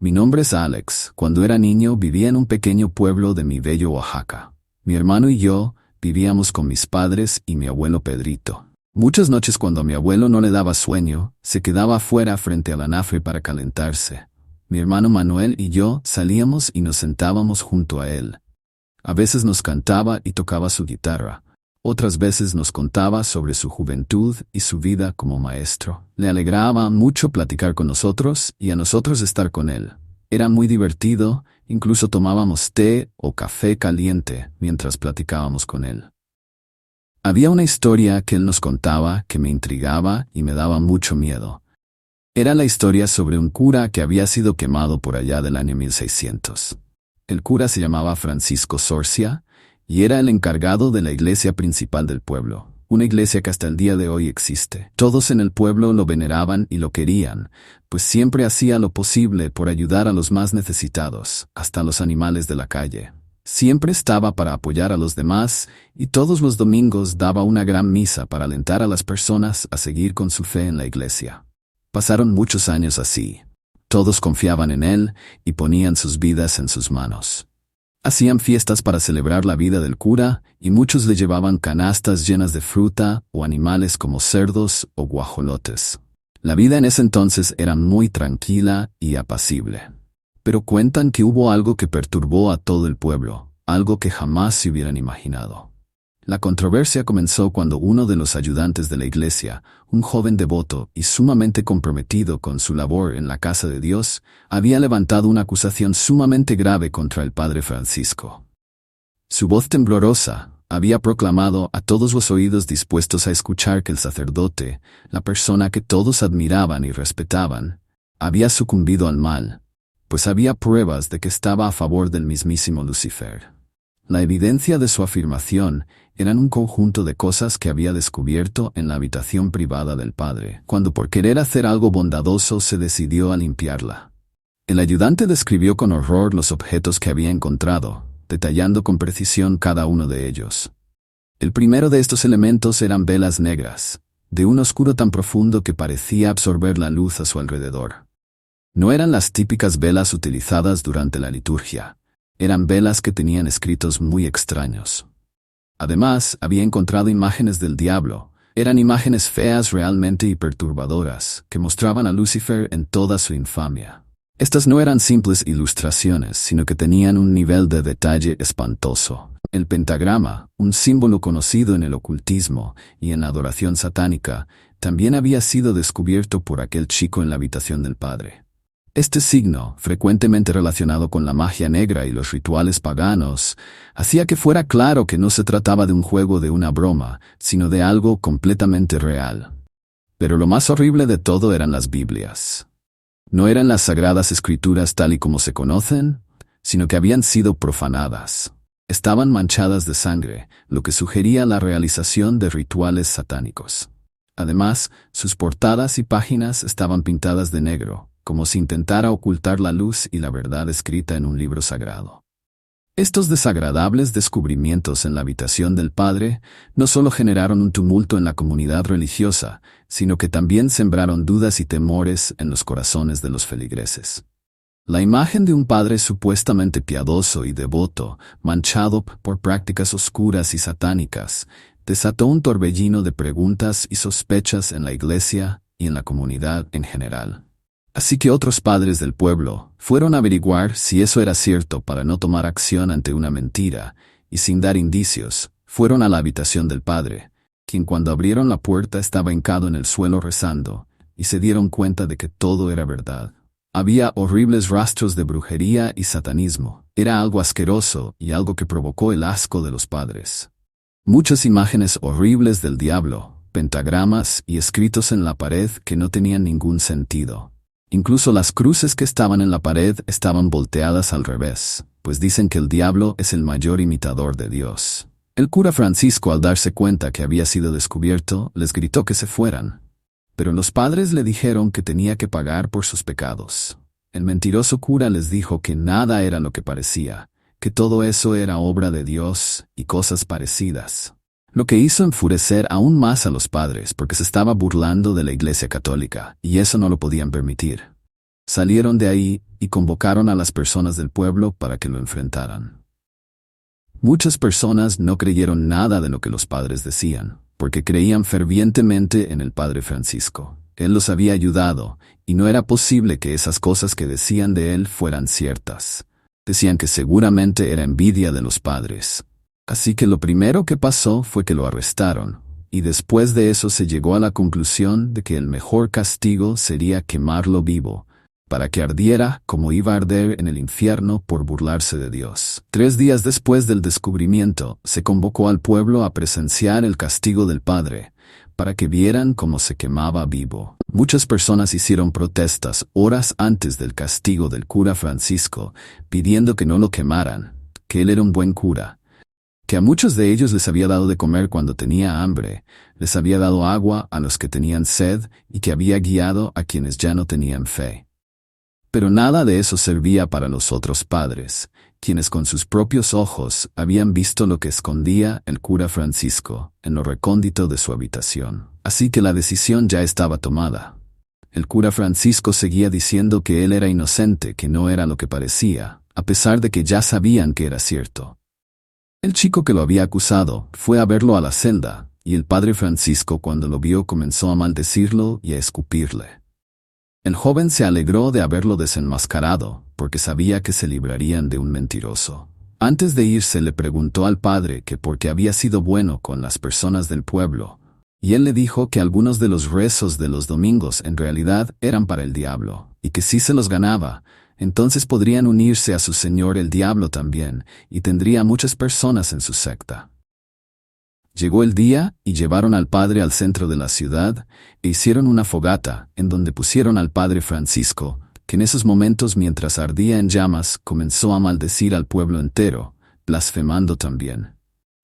Mi nombre es Alex. Cuando era niño vivía en un pequeño pueblo de mi bello Oaxaca. Mi hermano y yo vivíamos con mis padres y mi abuelo Pedrito. Muchas noches cuando a mi abuelo no le daba sueño, se quedaba afuera frente al anafre para calentarse. Mi hermano Manuel y yo salíamos y nos sentábamos junto a él. A veces nos cantaba y tocaba su guitarra. Otras veces nos contaba sobre su juventud y su vida como maestro. Le alegraba mucho platicar con nosotros y a nosotros estar con él. Era muy divertido, incluso tomábamos té o café caliente mientras platicábamos con él. Había una historia que él nos contaba que me intrigaba y me daba mucho miedo. Era la historia sobre un cura que había sido quemado por allá del año 1600. El cura se llamaba Francisco Sorcia y era el encargado de la iglesia principal del pueblo, una iglesia que hasta el día de hoy existe. Todos en el pueblo lo veneraban y lo querían, pues siempre hacía lo posible por ayudar a los más necesitados, hasta los animales de la calle. Siempre estaba para apoyar a los demás y todos los domingos daba una gran misa para alentar a las personas a seguir con su fe en la iglesia. Pasaron muchos años así. Todos confiaban en él y ponían sus vidas en sus manos. Hacían fiestas para celebrar la vida del cura y muchos le llevaban canastas llenas de fruta o animales como cerdos o guajolotes. La vida en ese entonces era muy tranquila y apacible. Pero cuentan que hubo algo que perturbó a todo el pueblo, algo que jamás se hubieran imaginado. La controversia comenzó cuando uno de los ayudantes de la iglesia, un joven devoto y sumamente comprometido con su labor en la casa de Dios, había levantado una acusación sumamente grave contra el padre Francisco. Su voz temblorosa había proclamado a todos los oídos dispuestos a escuchar que el sacerdote, la persona que todos admiraban y respetaban, había sucumbido al mal, pues había pruebas de que estaba a favor del mismísimo Lucifer. La evidencia de su afirmación eran un conjunto de cosas que había descubierto en la habitación privada del padre, cuando por querer hacer algo bondadoso se decidió a limpiarla. El ayudante describió con horror los objetos que había encontrado, detallando con precisión cada uno de ellos. El primero de estos elementos eran velas negras, de un oscuro tan profundo que parecía absorber la luz a su alrededor. No eran las típicas velas utilizadas durante la liturgia. Eran velas que tenían escritos muy extraños. Además, había encontrado imágenes del diablo. Eran imágenes feas realmente y perturbadoras, que mostraban a Lucifer en toda su infamia. Estas no eran simples ilustraciones, sino que tenían un nivel de detalle espantoso. El pentagrama, un símbolo conocido en el ocultismo y en la adoración satánica, también había sido descubierto por aquel chico en la habitación del padre. Este signo, frecuentemente relacionado con la magia negra y los rituales paganos, hacía que fuera claro que no se trataba de un juego de una broma, sino de algo completamente real. Pero lo más horrible de todo eran las Biblias. No eran las sagradas escrituras tal y como se conocen, sino que habían sido profanadas. Estaban manchadas de sangre, lo que sugería la realización de rituales satánicos. Además, sus portadas y páginas estaban pintadas de negro, como si intentara ocultar la luz y la verdad escrita en un libro sagrado. Estos desagradables descubrimientos en la habitación del padre no solo generaron un tumulto en la comunidad religiosa, sino que también sembraron dudas y temores en los corazones de los feligreses. La imagen de un padre supuestamente piadoso y devoto, manchado por prácticas oscuras y satánicas, desató un torbellino de preguntas y sospechas en la iglesia y en la comunidad en general. Así que otros padres del pueblo fueron a averiguar si eso era cierto para no tomar acción ante una mentira, y sin dar indicios, fueron a la habitación del padre, quien cuando abrieron la puerta estaba hincado en el suelo rezando, y se dieron cuenta de que todo era verdad. Había horribles rastros de brujería y satanismo. Era algo asqueroso y algo que provocó el asco de los padres. Muchas imágenes horribles del diablo, pentagramas y escritos en la pared que no tenían ningún sentido. Incluso las cruces que estaban en la pared estaban volteadas al revés, pues dicen que el diablo es el mayor imitador de Dios. El cura Francisco, al darse cuenta que había sido descubierto, les gritó que se fueran. Pero los padres le dijeron que tenía que pagar por sus pecados. El mentiroso cura les dijo que nada era lo que parecía, que todo eso era obra de Dios y cosas parecidas. Lo que hizo enfurecer aún más a los padres porque se estaba burlando de la Iglesia Católica, y eso no lo podían permitir. Salieron de ahí y convocaron a las personas del pueblo para que lo enfrentaran. Muchas personas no creyeron nada de lo que los padres decían, porque creían fervientemente en el padre Francisco. Él los había ayudado, y no era posible que esas cosas que decían de él fueran ciertas. Decían que seguramente era envidia de los padres. Así que lo primero que pasó fue que lo arrestaron, y después de eso se llegó a la conclusión de que el mejor castigo sería quemarlo vivo, para que ardiera como iba a arder en el infierno por burlarse de Dios. 3 días después del descubrimiento, se convocó al pueblo a presenciar el castigo del Padre, para que vieran cómo se quemaba vivo. Muchas personas hicieron protestas horas antes del castigo del cura Francisco, pidiendo que no lo quemaran, que él era un buen cura, que a muchos de ellos les había dado de comer cuando tenía hambre, les había dado agua a los que tenían sed y que había guiado a quienes ya no tenían fe. Pero nada de eso servía para los otros padres, quienes con sus propios ojos habían visto lo que escondía el cura Francisco en lo recóndito de su habitación. Así que la decisión ya estaba tomada. El cura Francisco seguía diciendo que él era inocente, que no era lo que parecía, a pesar de que ya sabían que era cierto. El chico que lo había acusado fue a verlo a la celda, y el padre Francisco, cuando lo vio, comenzó a maldecirlo y a escupirle. El joven se alegró de haberlo desenmascarado, porque sabía que se librarían de un mentiroso. Antes de irse le preguntó al padre que por qué había sido bueno con las personas del pueblo, y él le dijo que algunos de los rezos de los domingos en realidad eran para el diablo, y que si se los ganaba, entonces podrían unirse a su señor el diablo también, y tendría muchas personas en su secta. Llegó el día y llevaron al padre al centro de la ciudad e hicieron una fogata en donde pusieron al padre Francisco, que en esos momentos mientras ardía en llamas comenzó a maldecir al pueblo entero, blasfemando también.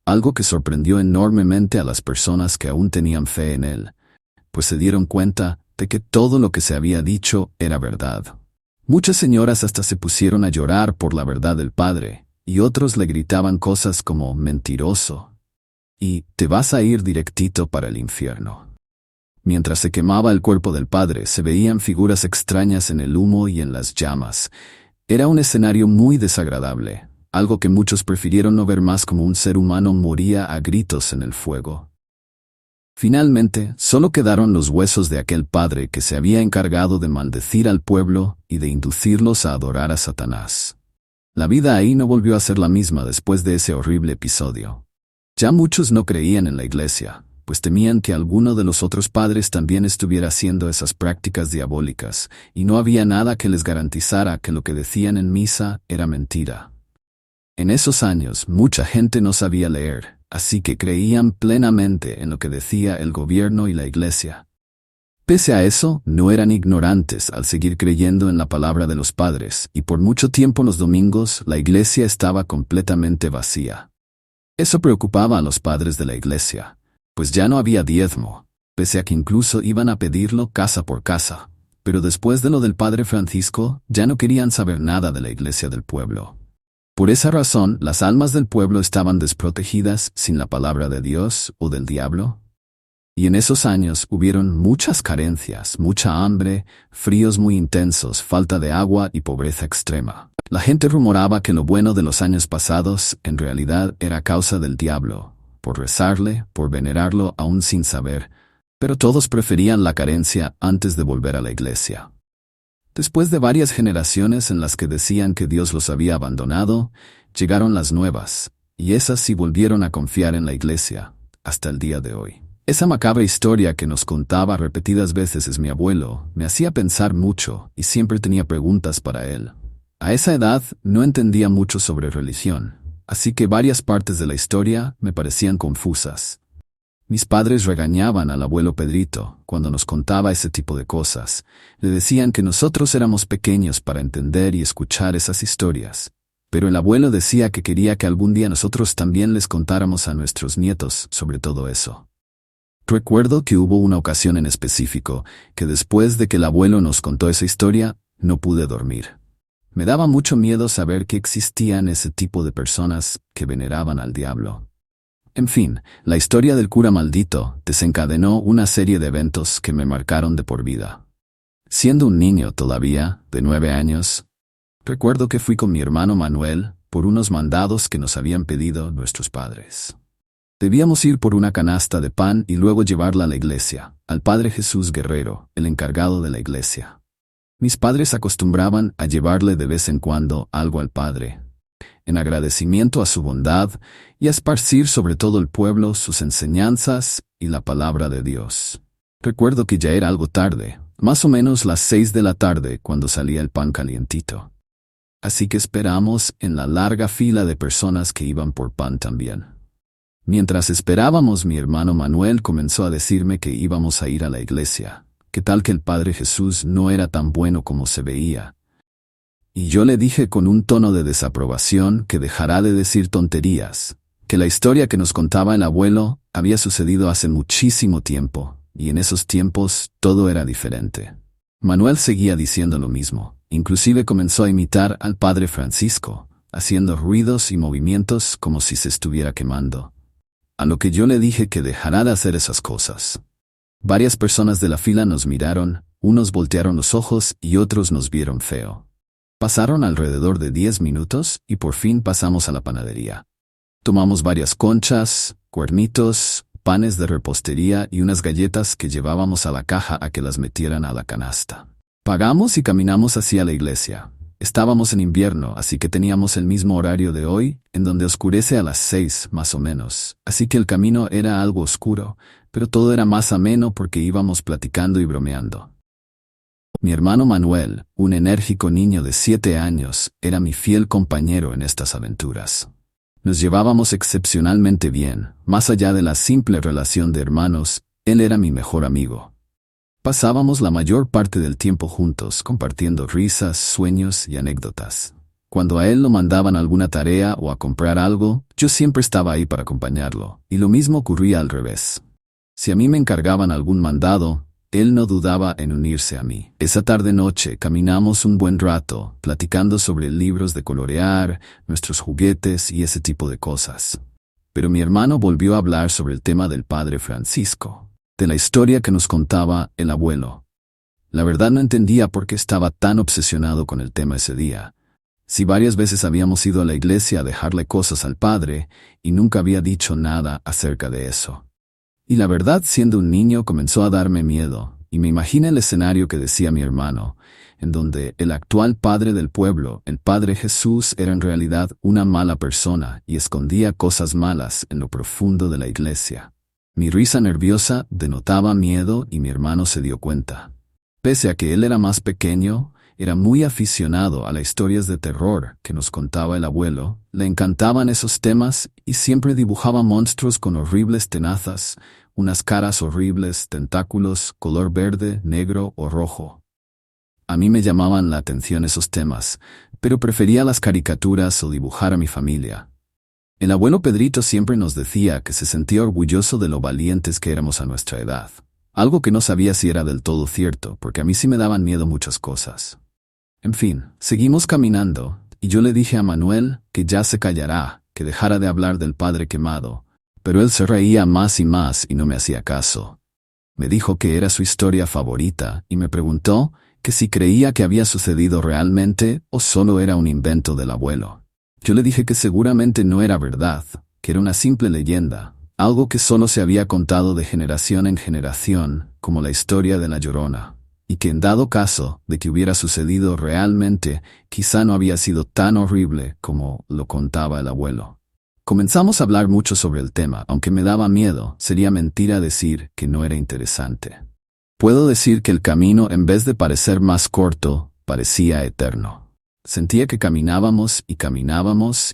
Algo que sorprendió enormemente a las personas que aún tenían fe en él, pues se dieron cuenta de que todo lo que se había dicho era verdad. Muchas señoras hasta se pusieron a llorar por la verdad del padre, y otros le gritaban cosas como mentiroso y te vas a ir directito para el infierno. Mientras se quemaba el cuerpo del padre, se veían figuras extrañas en el humo y en las llamas. Era un escenario muy desagradable, algo que muchos prefirieron no ver más, como un ser humano moría a gritos en el fuego. Finalmente, solo quedaron los huesos de aquel padre que se había encargado de maldecir al pueblo y de inducirlos a adorar a Satanás. La vida ahí no volvió a ser la misma después de ese horrible episodio. Ya muchos no creían en la iglesia, pues temían que alguno de los otros padres también estuviera haciendo esas prácticas diabólicas, y no había nada que les garantizara que lo que decían en misa era mentira. En esos años, mucha gente no sabía leer, así que creían plenamente en lo que decía el gobierno y la iglesia. Pese a eso, no eran ignorantes al seguir creyendo en la palabra de los padres, y por mucho tiempo los domingos la iglesia estaba completamente vacía. Eso preocupaba a los padres de la iglesia, pues ya no había diezmo, pese a que incluso iban a pedirlo casa por casa. Pero después de lo del padre Francisco, ya no querían saber nada de la iglesia del pueblo. Por esa razón, las almas del pueblo estaban desprotegidas sin la palabra de Dios o del diablo. Y en esos años hubieron muchas carencias, mucha hambre, fríos muy intensos, falta de agua y pobreza extrema. La gente rumoraba que lo bueno de los años pasados en realidad era causa del diablo, por rezarle, por venerarlo aún sin saber, pero todos preferían la carencia antes de volver a la iglesia. Después de varias generaciones en las que decían que Dios los había abandonado, llegaron las nuevas, y esas sí volvieron a confiar en la iglesia, hasta el día de hoy. Esa macabra historia que nos contaba repetidas veces mi abuelo me hacía pensar mucho y siempre tenía preguntas para él. A esa edad no entendía mucho sobre religión, así que varias partes de la historia me parecían confusas. Mis padres regañaban al abuelo Pedrito cuando nos contaba ese tipo de cosas. Le decían que nosotros éramos pequeños para entender y escuchar esas historias. Pero el abuelo decía que quería que algún día nosotros también les contáramos a nuestros nietos sobre todo eso. Recuerdo que hubo una ocasión en específico que después de que el abuelo nos contó esa historia, no pude dormir. Me daba mucho miedo saber que existían ese tipo de personas que veneraban al diablo. En fin, la historia del cura maldito desencadenó una serie de eventos que me marcaron de por vida. Siendo un niño todavía, de 9 años, recuerdo que fui con mi hermano Manuel por unos mandados que nos habían pedido nuestros padres. Debíamos ir por una canasta de pan y luego llevarla a la iglesia, al Padre Jesús Guerrero, el encargado de la iglesia. Mis padres acostumbraban a llevarle de vez en cuando algo al Padre, en agradecimiento a su bondad y a esparcir sobre todo el pueblo sus enseñanzas y la palabra de Dios. Recuerdo que ya era algo tarde, más o menos las 6 de la tarde cuando salía el pan calientito. Así que esperamos en la larga fila de personas que iban por pan también. Mientras esperábamos, mi hermano Manuel comenzó a decirme que íbamos a ir a la iglesia, que tal que el Padre Jesús no era tan bueno como se veía. Y yo le dije con un tono de desaprobación que dejara de decir tonterías, que la historia que nos contaba el abuelo había sucedido hace muchísimo tiempo, y en esos tiempos todo era diferente. Manuel seguía diciendo lo mismo, inclusive comenzó a imitar al Padre Francisco, haciendo ruidos y movimientos como si se estuviera quemando. A lo que yo le dije que dejara de hacer esas cosas. Varias personas de la fila nos miraron, unos voltearon los ojos y otros nos vieron feo. Pasaron alrededor de 10 minutos y por fin pasamos a la panadería. Tomamos varias conchas, cuernitos, panes de repostería y unas galletas que llevábamos a la caja a que las metieran a la canasta. Pagamos y caminamos hacia la iglesia. Estábamos en invierno, así que teníamos el mismo horario de hoy, en donde oscurece a las 6 más o menos, así que el camino era algo oscuro, pero todo era más ameno porque íbamos platicando y bromeando. Mi hermano Manuel, un enérgico niño de 7 años, era mi fiel compañero en estas aventuras. Nos llevábamos excepcionalmente bien, más allá de la simple relación de hermanos, él era mi mejor amigo. Pasábamos la mayor parte del tiempo juntos, compartiendo risas, sueños y anécdotas. Cuando a él lo mandaban a alguna tarea o a comprar algo, yo siempre estaba ahí para acompañarlo, y lo mismo ocurría al revés. Si a mí me encargaban algún mandado, él no dudaba en unirse a mí. Esa tarde-noche caminamos un buen rato, platicando sobre libros de colorear, nuestros juguetes y ese tipo de cosas. Pero mi hermano volvió a hablar sobre el tema del Padre Francisco, de la historia que nos contaba el abuelo. La verdad no entendía por qué estaba tan obsesionado con el tema ese día. Si varias veces habíamos ido a la iglesia a dejarle cosas al padre y nunca había dicho nada acerca de eso. Y la verdad, siendo un niño, comenzó a darme miedo, y me imaginé el escenario que decía mi hermano, en donde el actual padre del pueblo, el Padre Jesús, era en realidad una mala persona y escondía cosas malas en lo profundo de la iglesia. Mi risa nerviosa denotaba miedo y mi hermano se dio cuenta. Pese a que él era más pequeño, era muy aficionado a las historias de terror que nos contaba el abuelo, le encantaban esos temas y siempre dibujaba monstruos con horribles tenazas, unas caras horribles, tentáculos, color verde, negro o rojo. A mí me llamaban la atención esos temas, pero prefería las caricaturas o dibujar a mi familia. El abuelo Pedrito siempre nos decía que se sentía orgulloso de lo valientes que éramos a nuestra edad. Algo que no sabía si era del todo cierto, porque a mí sí me daban miedo muchas cosas. En fin, seguimos caminando, y yo le dije a Manuel que ya se callará, que dejara de hablar del padre quemado, pero él se reía más y más y no me hacía caso. Me dijo que era su historia favorita y me preguntó que si creía que había sucedido realmente o solo era un invento del abuelo. Yo le dije que seguramente no era verdad, que era una simple leyenda, algo que solo se había contado de generación en generación, como la historia de La Llorona, y que en dado caso de que hubiera sucedido realmente, quizá no había sido tan horrible como lo contaba el abuelo. Comenzamos a hablar mucho sobre el tema, aunque me daba miedo, sería mentira decir que no era interesante. Puedo decir que el camino, en vez de parecer más corto, parecía eterno. Sentía que caminábamos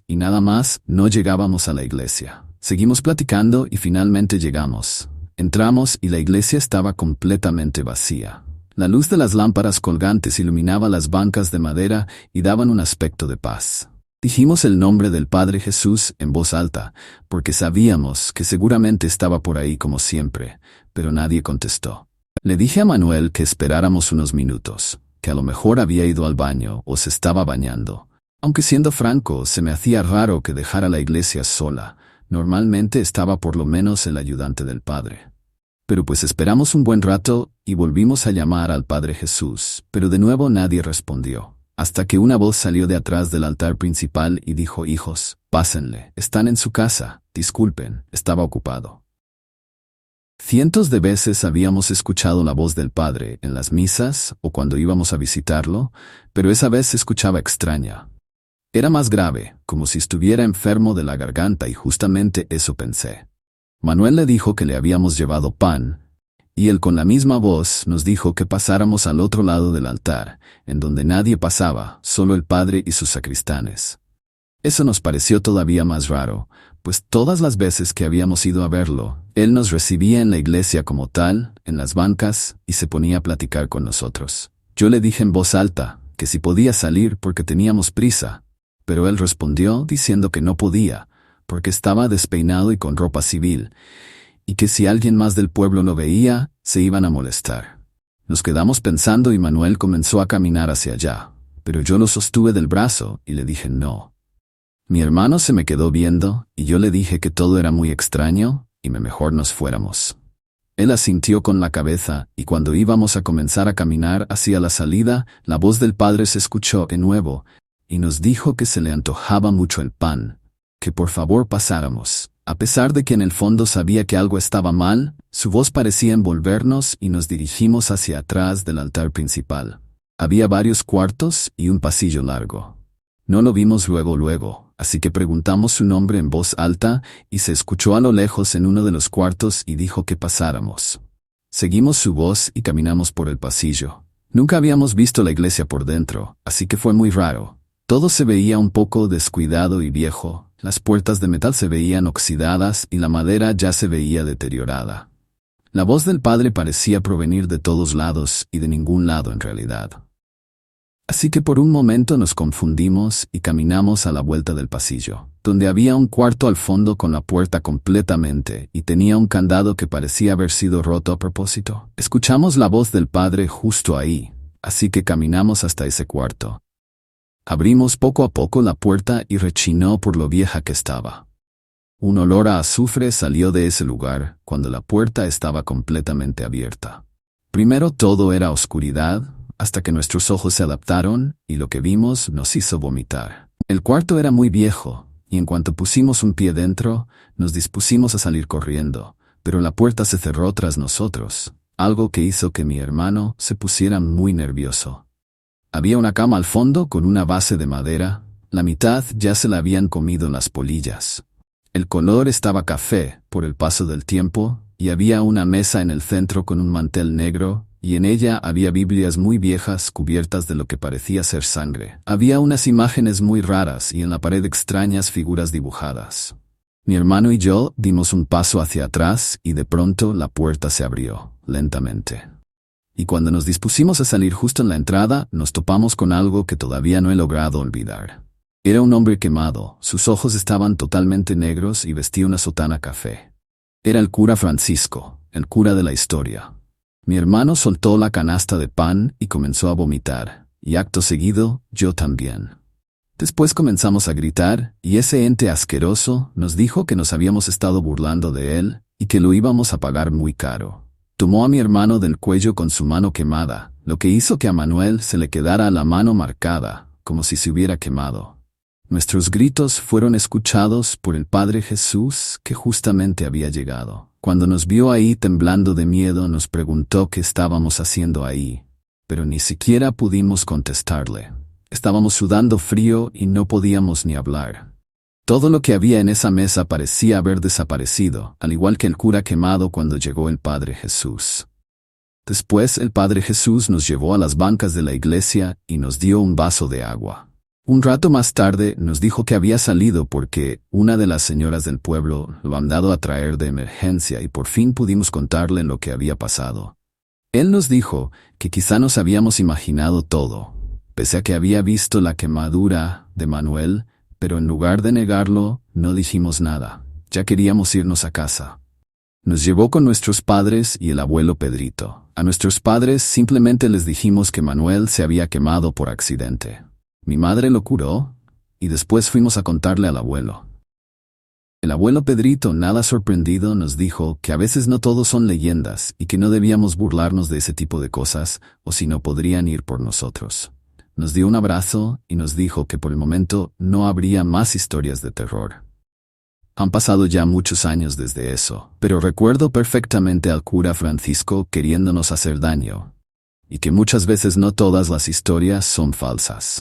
y nada más no llegábamos a la iglesia. Seguimos platicando y finalmente llegamos. Entramos y la iglesia estaba completamente vacía. La luz de las lámparas colgantes iluminaba las bancas de madera y daban un aspecto de paz. Dijimos el nombre del Padre Jesús en voz alta, porque sabíamos que seguramente estaba por ahí como siempre, pero nadie contestó. Le dije a Manuel que esperáramos unos minutos, que a lo mejor había ido al baño o se estaba bañando. Aunque siendo franco, se me hacía raro que dejara la iglesia sola. Normalmente estaba por lo menos el ayudante del padre. Pero pues esperamos un buen rato y volvimos a llamar al Padre Jesús, pero de nuevo nadie respondió. Hasta que una voz salió de atrás del altar principal y dijo: hijos, pásenle, están en su casa, disculpen, estaba ocupado. Cientos de veces habíamos escuchado la voz del Padre en las misas o cuando íbamos a visitarlo, pero esa vez se escuchaba extraña. Era más grave, como si estuviera enfermo de la garganta, y justamente eso pensé. Manuel le dijo que le habíamos llevado pan, y él con la misma voz nos dijo que pasáramos al otro lado del altar, en donde nadie pasaba, solo el Padre y sus sacristanes. Eso nos pareció todavía más raro, pues todas las veces que habíamos ido a verlo, él nos recibía en la iglesia como tal, en las bancas, y se ponía a platicar con nosotros. Yo le dije en voz alta que si podía salir porque teníamos prisa, pero él respondió diciendo que no podía, porque estaba despeinado y con ropa civil, y que si alguien más del pueblo lo veía, se iban a molestar. Nos quedamos pensando y Manuel comenzó a caminar hacia allá, pero yo lo sostuve del brazo y le dije no. Mi hermano se me quedó viendo y yo le dije que todo era muy extraño y mejor nos fuéramos. Él asintió con la cabeza y cuando íbamos a comenzar a caminar hacia la salida, la voz del Padre se escuchó de nuevo y nos dijo que se le antojaba mucho el pan, que por favor pasáramos. A pesar de que en el fondo sabía que algo estaba mal, su voz parecía envolvernos y nos dirigimos hacia atrás del altar principal. Había varios cuartos y un pasillo largo. No lo vimos luego, así que preguntamos su nombre en voz alta y se escuchó a lo lejos en uno de los cuartos y dijo que pasáramos. Seguimos su voz y caminamos por el pasillo. Nunca habíamos visto la iglesia por dentro, así que fue muy raro. Todo se veía un poco descuidado y viejo. Las puertas de metal se veían oxidadas y la madera ya se veía deteriorada. La voz del Padre parecía provenir de todos lados y de ningún lado en realidad. Así que por un momento nos confundimos y caminamos a la vuelta del pasillo, donde había un cuarto al fondo con la puerta completamente y tenía un candado que parecía haber sido roto a propósito. Escuchamos la voz del Padre justo ahí, así que caminamos hasta ese cuarto. Abrimos poco a poco la puerta y rechinó por lo vieja que estaba. Un olor a azufre salió de ese lugar cuando la puerta estaba completamente abierta. Primero todo era oscuridad, hasta que nuestros ojos se adaptaron y lo que vimos nos hizo vomitar. El cuarto era muy viejo, y en cuanto pusimos un pie dentro, nos dispusimos a salir corriendo, pero la puerta se cerró tras nosotros, algo que hizo que mi hermano se pusiera muy nervioso. Había una cama al fondo con una base de madera, la mitad ya se la habían comido las polillas. El color estaba café por el paso del tiempo, y había una mesa en el centro con un mantel negro, y en ella había Biblias muy viejas cubiertas de lo que parecía ser sangre. Había unas imágenes muy raras y en la pared extrañas figuras dibujadas. Mi hermano y yo dimos un paso hacia atrás y de pronto la puerta se abrió, lentamente. Y cuando nos dispusimos a salir justo en la entrada, nos topamos con algo que todavía no he logrado olvidar. Era un hombre quemado, sus ojos estaban totalmente negros y vestía una sotana café. Era el cura Francisco, el cura de la historia. Mi hermano soltó la canasta de pan y comenzó a vomitar, y acto seguido, yo también. Después comenzamos a gritar, y ese ente asqueroso nos dijo que nos habíamos estado burlando de él y que lo íbamos a pagar muy caro. Tomó a mi hermano del cuello con su mano quemada, lo que hizo que a Manuel se le quedara la mano marcada, como si se hubiera quemado. Nuestros gritos fueron escuchados por el Padre Jesús, que justamente había llegado. Cuando nos vio ahí temblando de miedo, nos preguntó qué estábamos haciendo ahí, pero ni siquiera pudimos contestarle. Estábamos sudando frío y no podíamos ni hablar. Todo lo que había en esa mesa parecía haber desaparecido, al igual que el cura quemado cuando llegó el Padre Jesús. Después el Padre Jesús nos llevó a las bancas de la iglesia y nos dio un vaso de agua. Un rato más tarde nos dijo que había salido porque una de las señoras del pueblo lo han dado a traer de emergencia y por fin pudimos contarle lo que había pasado. Él nos dijo que quizá nos habíamos imaginado todo, pese a que había visto la quemadura de Manuel, pero en lugar de negarlo, no dijimos nada. Ya queríamos irnos a casa. Nos llevó con nuestros padres y el abuelo Pedrito. A nuestros padres simplemente les dijimos que Manuel se había quemado por accidente. Mi madre lo curó, y después fuimos a contarle al abuelo. El abuelo Pedrito, nada sorprendido, nos dijo que a veces no todos son leyendas y que no debíamos burlarnos de ese tipo de cosas, o si no podrían ir por nosotros. Nos dio un abrazo y nos dijo que por el momento no habría más historias de terror. Han pasado ya muchos años desde eso, pero recuerdo perfectamente al cura Francisco queriéndonos hacer daño, y que muchas veces no todas las historias son falsas.